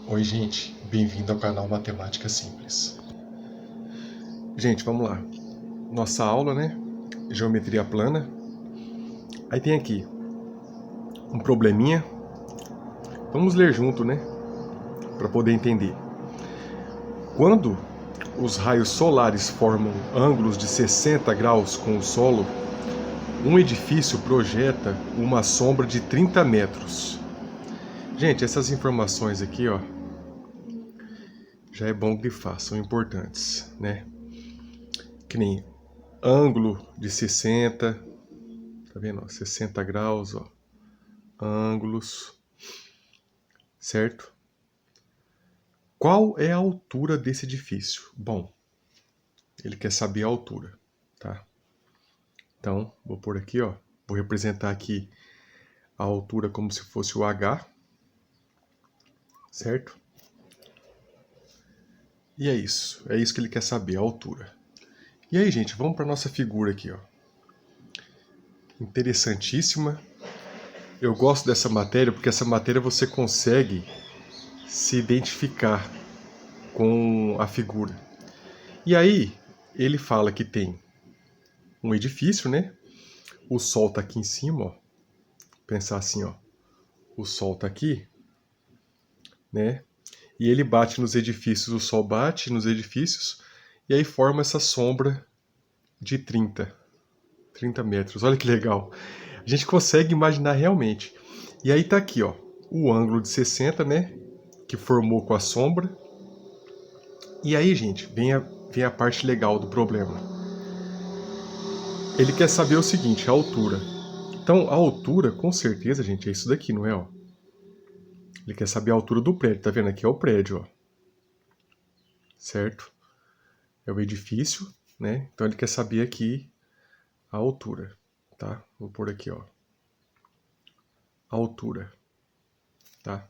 Oi, gente, bem-vindo ao canal Matemática Simples. Gente, vamos lá. Nossa aula, né? Geometria plana. Aí tem aqui um probleminha. Vamos ler junto, né? Para poder entender. Quando os raios solares formam ângulos de 60 graus com o solo, um edifício projeta uma sombra de 30 metros. Gente, essas informações aqui, ó, já é bom grifar, são importantes, né? Que nem ângulo de 60, tá vendo? 60 graus, ó. Ângulos, certo? Qual é a altura desse edifício? Bom, ele quer saber a altura, tá? Então, vou pôr aqui, ó. Vou representar aqui a altura como se fosse o H, certo? E é isso que ele quer saber, a altura. E aí, gente, vamos para nossa figura aqui, ó. Interessantíssima. Eu gosto dessa matéria porque essa matéria você consegue se identificar com a figura. E aí, ele fala que tem um edifício, né? O Sol tá aqui em cima, ó. Pensar assim, ó. O Sol tá aqui, né? E ele bate nos edifícios, o Sol bate nos edifícios, e aí forma essa sombra de 30 metros. Olha que legal. A gente consegue imaginar realmente. E aí tá aqui, ó. O ângulo de 60, né? Que formou com a sombra. E aí, gente, vem a parte legal do problema. Ele quer saber o seguinte, a altura. Então, a altura, com certeza, gente, é isso daqui, não é? Ó? Ele quer saber a altura do prédio. Tá vendo? Aqui é o prédio, ó. Certo? É o edifício, né? Então, ele quer saber aqui a altura, tá? Vou pôr aqui, ó. A altura, tá?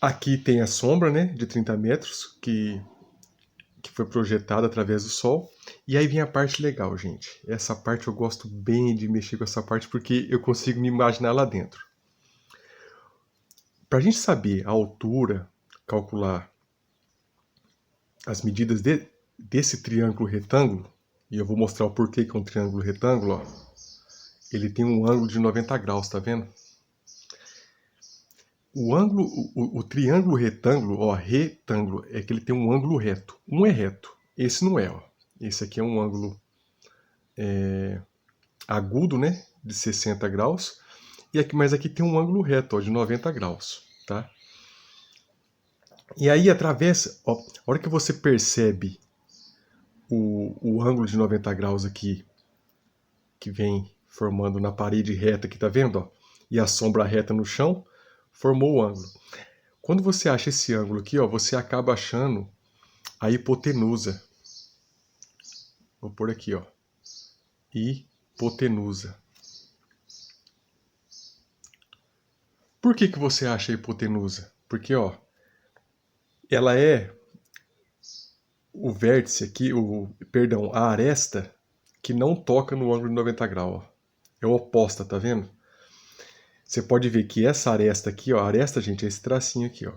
Aqui tem a sombra, né? De 30 metros, que foi projetada através do Sol. E aí vem a parte legal, gente. Essa parte eu gosto bem de mexer com essa parte porque eu consigo me imaginar lá dentro. Para a gente saber a altura, calcular as medidas desse triângulo retângulo, e eu vou mostrar o porquê que é um triângulo retângulo, ó. Ele tem um ângulo de 90 graus, tá vendo? O ângulo, o triângulo retângulo, ó, retângulo, é que ele tem um ângulo reto. Um é reto, esse não é, ó. Esse aqui é um ângulo agudo, né, de 60 graus, mas aqui tem um ângulo reto, ó, de 90 graus, tá? E aí, através, ó, a hora que você percebe o ângulo de 90 graus aqui, que vem formando na parede reta aqui, tá vendo? Ó? E a sombra reta no chão, formou o ângulo. Quando você acha esse ângulo aqui, ó, você acaba achando a hipotenusa. Vou pôr aqui, ó. Hipotenusa. Por que você acha a hipotenusa? Porque, ó, ela é o vértice aqui, perdão, a aresta que não toca no ângulo de 90 graus. Ó. É oposta, tá vendo? Você pode ver que essa aresta aqui, ó, a aresta, gente, é esse tracinho aqui, ó.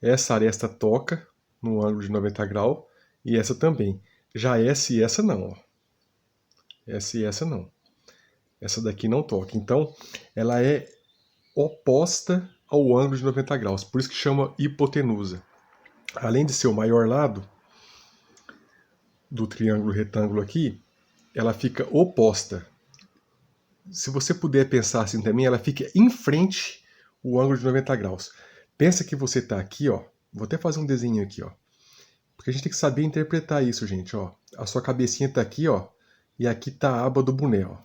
Essa aresta toca no ângulo de 90 graus e essa também. Já essa e essa não, ó. Essa e essa não. Essa daqui não toca. Então, ela é oposta ao ângulo de 90 graus. Por isso que chama hipotenusa. Além de ser o maior lado do triângulo retângulo aqui, ela fica oposta. Se você puder pensar assim também, ela fica em frente o ângulo de 90 graus. Pensa que você está aqui, ó. Vou até fazer um desenho aqui, ó. Porque a gente tem que saber interpretar isso, gente, ó. A sua cabecinha está aqui, ó. E aqui está a aba do boné, ó.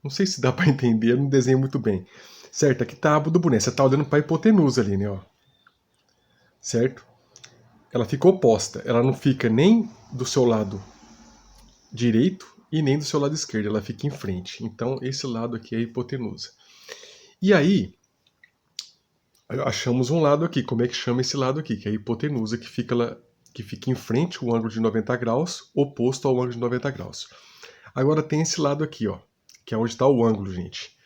Não sei se dá para entender, eu não desenho muito bem. Certo, aqui está a aba do boné. Você está olhando para a hipotenusa ali, né, ó. Certo? Ela fica oposta. Ela não fica nem do seu lado direito e nem do seu lado esquerdo. Ela fica em frente. Então, esse lado aqui é a hipotenusa. E aí, achamos um lado aqui. Como é que chama esse lado aqui? Que é a hipotenusa, que fica em frente ao ângulo de 90 graus, oposto ao ângulo de 90 graus. Agora tem esse lado aqui, ó, que é onde está o ângulo, gente.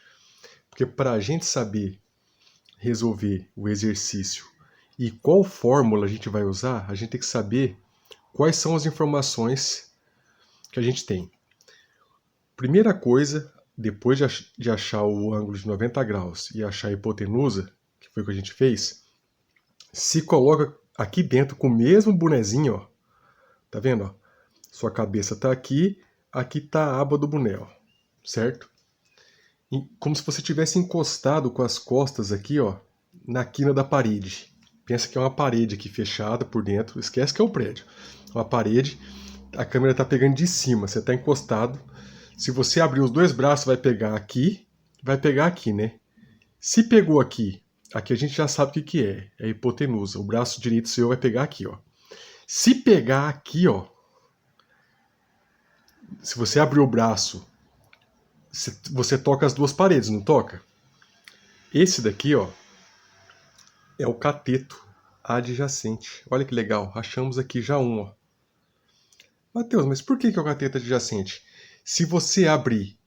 Porque para a gente saber resolver o exercício e qual fórmula a gente vai usar, a gente tem que saber quais são as informações que a gente tem. Primeira coisa, depois de achar o ângulo de 90 graus e achar a hipotenusa, que foi o que a gente fez, se coloca aqui dentro com o mesmo bonezinho, ó. Tá vendo? Ó? Sua cabeça tá aqui, aqui tá a aba do boné, ó. Certo? E como se você tivesse encostado com as costas aqui, ó, na quina da parede. Pensa que é uma parede aqui fechada por dentro. Esquece que é o prédio. Uma parede, a câmera tá pegando de cima, você tá encostado. Se você abrir os dois braços, vai pegar aqui, né? Se pegou aqui, aqui a gente já sabe o que é. É a hipotenusa. O braço direito seu vai pegar aqui, ó. Se pegar aqui, ó, se você abrir o braço, você toca as duas paredes, não toca? Esse daqui, ó, é o cateto adjacente. Olha que legal, achamos aqui já um, ó. Mateus, mas por que é o cateto adjacente? Se você abrir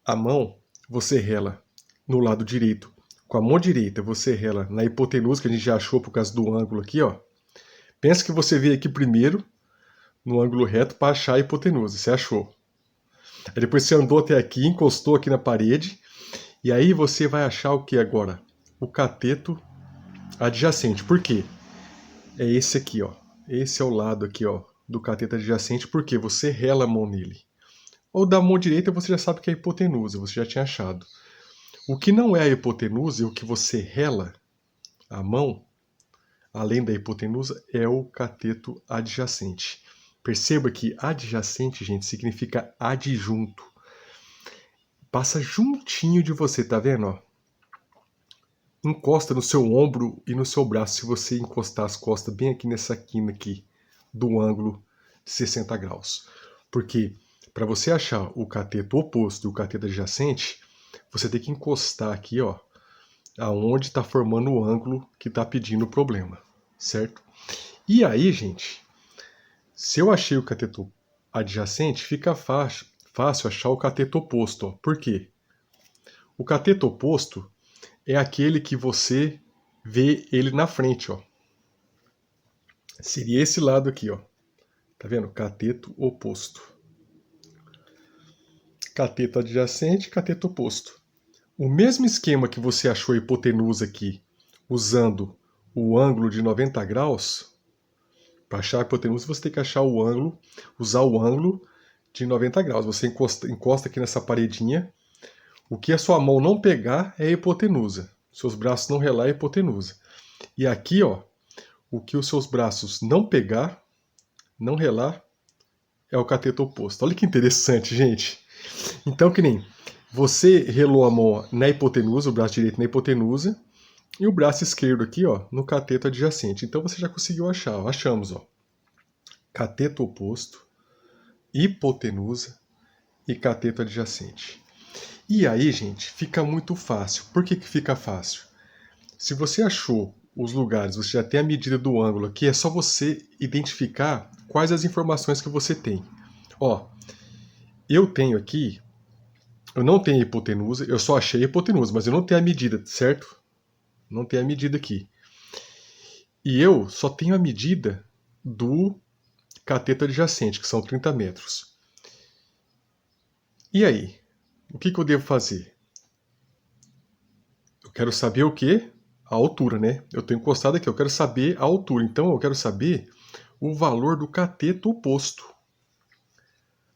a mão, você rela no lado direito. Com a mão direita, você rela na hipotenusa, que a gente já achou por causa do ângulo aqui, ó. Pensa que você veio aqui primeiro, no ângulo reto, para achar a hipotenusa. Você achou. Aí depois você andou até aqui, encostou aqui na parede, e aí você vai achar o que agora? O cateto adjacente. Por quê? É esse aqui, ó. Esse é o lado aqui, ó, do cateto adjacente, porque você rela a mão nele. Ou da mão direita você já sabe que é a hipotenusa, você já tinha achado. O que não é a hipotenusa e o que você rela a mão, além da hipotenusa, é o cateto adjacente. Perceba que adjacente, gente, significa adjunto. Passa juntinho de você, tá vendo? Ó? Encosta no seu ombro e no seu braço, se você encostar as costas bem aqui nessa quina aqui do ângulo de 60 graus. Porque para você achar o cateto oposto e o cateto adjacente, você tem que encostar aqui, ó, aonde está formando o ângulo que está pedindo o problema, certo? E aí, gente, se eu achei o cateto adjacente, fica fácil achar o cateto oposto. Ó. Por quê? O cateto oposto é aquele que você vê ele na frente, ó. Seria esse lado aqui, ó. Tá vendo? Cateto oposto. Cateto adjacente, cateto oposto. O mesmo esquema que você achou a hipotenusa aqui, usando o ângulo de 90 graus, para achar a hipotenusa você tem que achar o ângulo, usar o ângulo de 90 graus. Você encosta aqui nessa paredinha. O que a sua mão não pegar é a hipotenusa. Seus braços não relar é a hipotenusa. E aqui, ó, o que os seus braços não pegar, não relar, é o cateto oposto. Olha que interessante, gente. Então, que nem você relou a mão na hipotenusa, o braço direito na hipotenusa, e o braço esquerdo aqui, ó, no cateto adjacente. Então você já conseguiu achar, ó. Achamos, ó. Cateto oposto, hipotenusa e cateto adjacente. E aí, gente, fica muito fácil. Por que fica fácil? Se você achou os lugares, você já tem a medida do ângulo aqui, é só você identificar quais as informações que você tem. Ó, eu tenho aqui, eu não tenho hipotenusa, eu só achei a hipotenusa, mas eu não tenho a medida, certo? Não tenho a medida aqui. E eu só tenho a medida do cateto adjacente, que são 30 metros. E aí? O que eu devo fazer? Eu quero saber o quê? A altura, né? Eu estou encostado aqui, eu quero saber a altura. Então eu quero saber o valor do cateto oposto.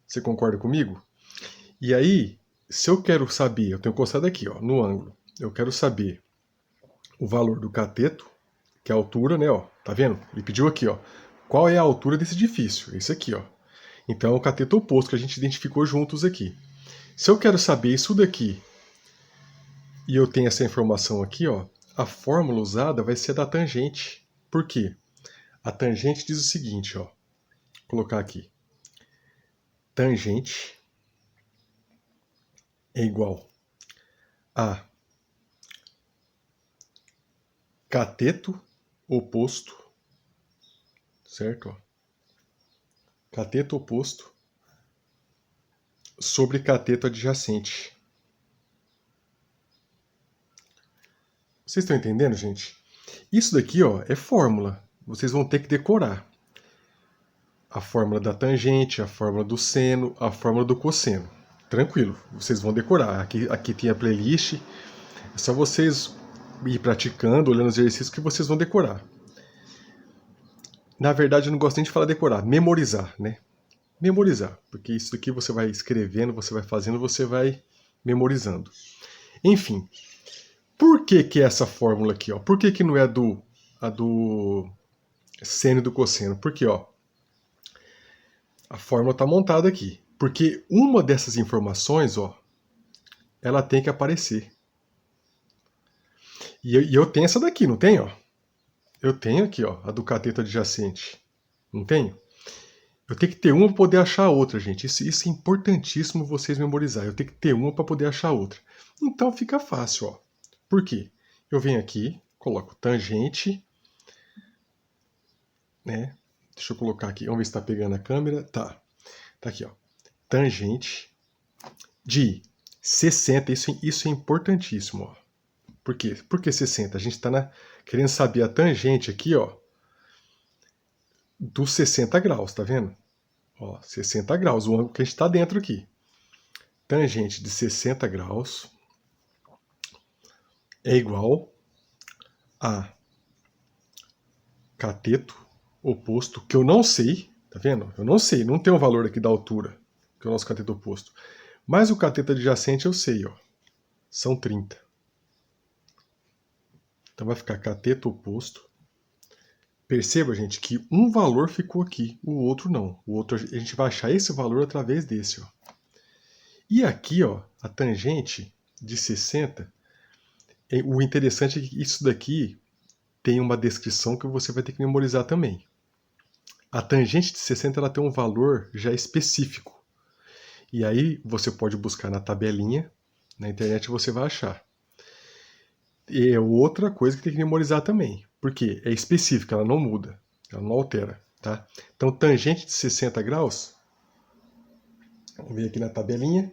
Você concorda comigo? E aí, se eu quero saber, eu estou encostado aqui, ó, no ângulo. Eu quero saber o valor do cateto, que é a altura, né? Ó, tá vendo? Ele pediu aqui, ó. Qual é a altura desse edifício? Esse aqui, ó. Então é o cateto oposto que a gente identificou juntos aqui. Se eu quero saber isso daqui e eu tenho essa informação aqui, ó, a fórmula usada vai ser a da tangente. Por quê? A tangente diz o seguinte, ó. Vou colocar aqui. Tangente é igual a cateto oposto, certo? Ó. Cateto oposto sobre cateto adjacente. Vocês estão entendendo, gente? Isso daqui, ó, é fórmula. Vocês vão ter que decorar. A fórmula da tangente, a fórmula do seno, a fórmula do cosseno. Tranquilo, vocês vão decorar. Aqui tem a playlist. É só vocês ir praticando, olhando os exercícios que vocês vão decorar. Na verdade, eu não gosto nem de falar decorar, memorizar, né? Memorizar, porque isso aqui você vai escrevendo, você vai fazendo, você vai memorizando. Enfim, por que é essa fórmula aqui, ó? Por que não é a do seno e do cosseno? Porque, ó, a fórmula está montada aqui. Porque uma dessas informações, ó, ela tem que aparecer. E eu tenho essa daqui, não tenho? Ó? Eu tenho aqui, ó, a do cateto adjacente. Não tenho? Eu tenho que ter uma para poder achar a outra, gente. Isso é importantíssimo vocês memorizar. Eu tenho que ter uma para poder achar a outra. Então fica fácil, ó. Por quê? Eu venho aqui, coloco tangente, né? Deixa eu colocar aqui, vamos ver se está pegando a câmera. Tá. Tá aqui, ó. Tangente de 60. Isso é importantíssimo, ó. Por quê? Por que 60? A gente está querendo saber a tangente aqui, ó, dos 60 graus, tá vendo? Ó, 60 graus, o ângulo que a gente está dentro aqui. Tangente de 60 graus é igual a cateto oposto, que eu não sei, tá vendo? Eu não sei, não tem o valor aqui da altura, que é o nosso cateto oposto. Mas o cateto adjacente eu sei, ó, são 30. Então vai ficar cateto oposto. Perceba, gente, que um valor ficou aqui, o outro não. O outro a gente vai achar esse valor através desse, ó. E aqui, ó, a tangente de 60, o interessante é que isso daqui tem uma descrição que você vai ter que memorizar também. A tangente de 60 ela tem um valor já específico. E aí você pode buscar na tabelinha, na internet você vai achar. E é outra coisa que tem que memorizar também, porque é específica, ela não muda, ela não altera, tá? Então tangente de 60 graus, vamos ver aqui na tabelinha,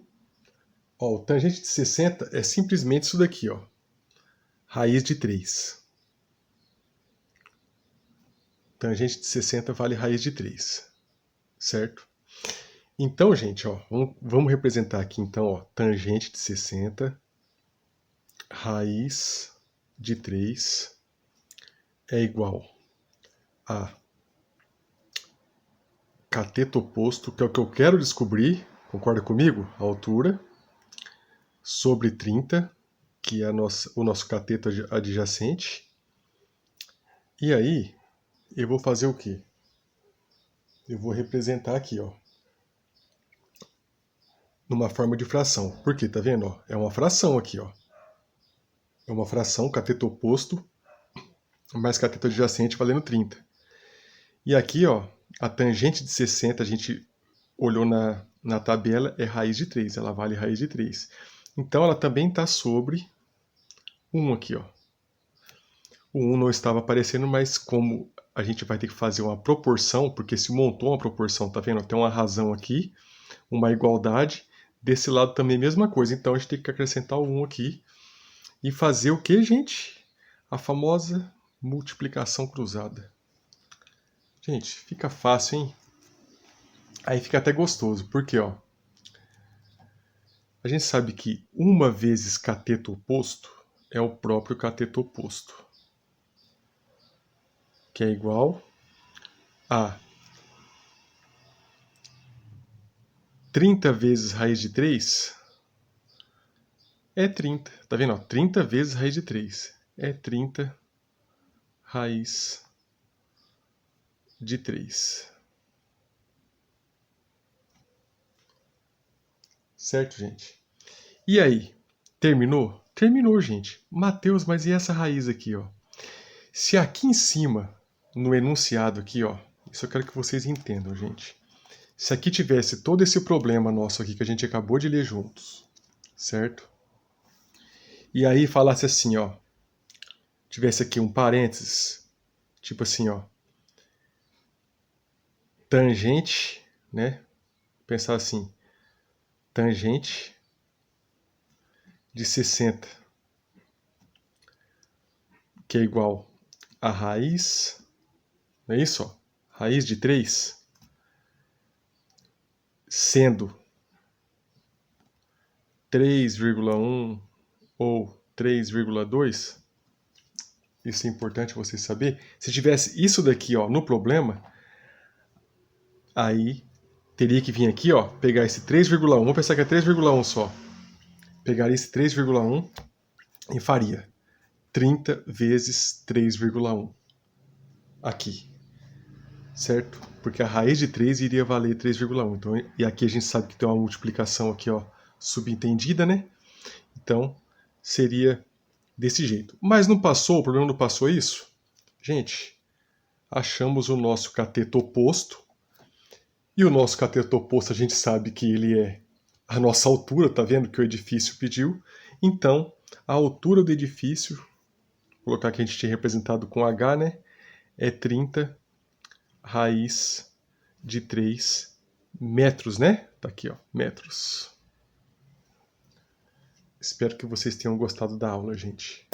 ó, o tangente de 60 é simplesmente isso daqui, ó, raiz de 3. Tangente de 60 vale raiz de 3, certo? Então, gente, ó, vamos representar aqui então, ó, tangente de 60, raiz de 3 é igual a cateto oposto, que é o que eu quero descobrir, concorda comigo? A altura, sobre 30, que é o nosso cateto adjacente. E aí, eu vou fazer o quê? Eu vou representar aqui, ó, numa forma de fração. Por quê? Tá vendo? Ó? É uma fração aqui, ó. É uma fração, cateto oposto, mais cateto adjacente valendo 30. E aqui, ó, a tangente de 60, a gente olhou na tabela, é raiz de 3, ela vale raiz de 3. Então ela também está sobre 1 aqui, ó. O 1 não estava aparecendo, mas como a gente vai ter que fazer uma proporção, porque se montou uma proporção, tá vendo? Tem uma razão aqui, uma igualdade. Desse lado também a mesma coisa. Então a gente tem que acrescentar o 1 aqui e fazer o que, gente? A famosa multiplicação cruzada. Gente, fica fácil, hein? Aí fica até gostoso, porque ó, a gente sabe que uma vezes cateto oposto é o próprio cateto oposto, que é igual a 30 vezes raiz de 3 é 30. Tá vendo? Ó, 30 vezes raiz de 3 é 30 raiz de 3. Certo, gente? E aí? Terminou? Terminou, gente. Mateus, mas e essa raiz aqui, ó? Se aqui em cima, no enunciado aqui, ó, isso eu quero que vocês entendam, gente. Se aqui tivesse todo esse problema nosso aqui que a gente acabou de ler juntos, certo? E aí falasse assim, ó, tivesse aqui um parênteses, tipo assim, ó, tangente, né? Pensar assim, tangente de 60 que é igual a raiz, não é isso? Ó? Raiz de 3, sendo 3,1 ou 3,2, isso é importante você saber. Se tivesse isso daqui, ó, no problema, aí teria que vir aqui, ó, pegar esse 3,1, vamos pensar que é 3,1 só. Pegaria esse 3,1 e faria 30 vezes 3,1 aqui, certo? Porque a raiz de 3 iria valer 3,1. Então, e aqui a gente sabe que tem uma multiplicação aqui, ó, subentendida, né? Então, seria desse jeito. Mas não passou, o problema não passou isso? Gente, achamos o nosso cateto oposto. E o nosso cateto oposto a gente sabe que ele é a nossa altura, tá vendo que o edifício pediu. Então, a altura do edifício, vou colocar que a gente tinha representado com H, né? É 30 raiz de 3 metros, né? Tá aqui, ó, metros. Espero que vocês tenham gostado da aula, gente.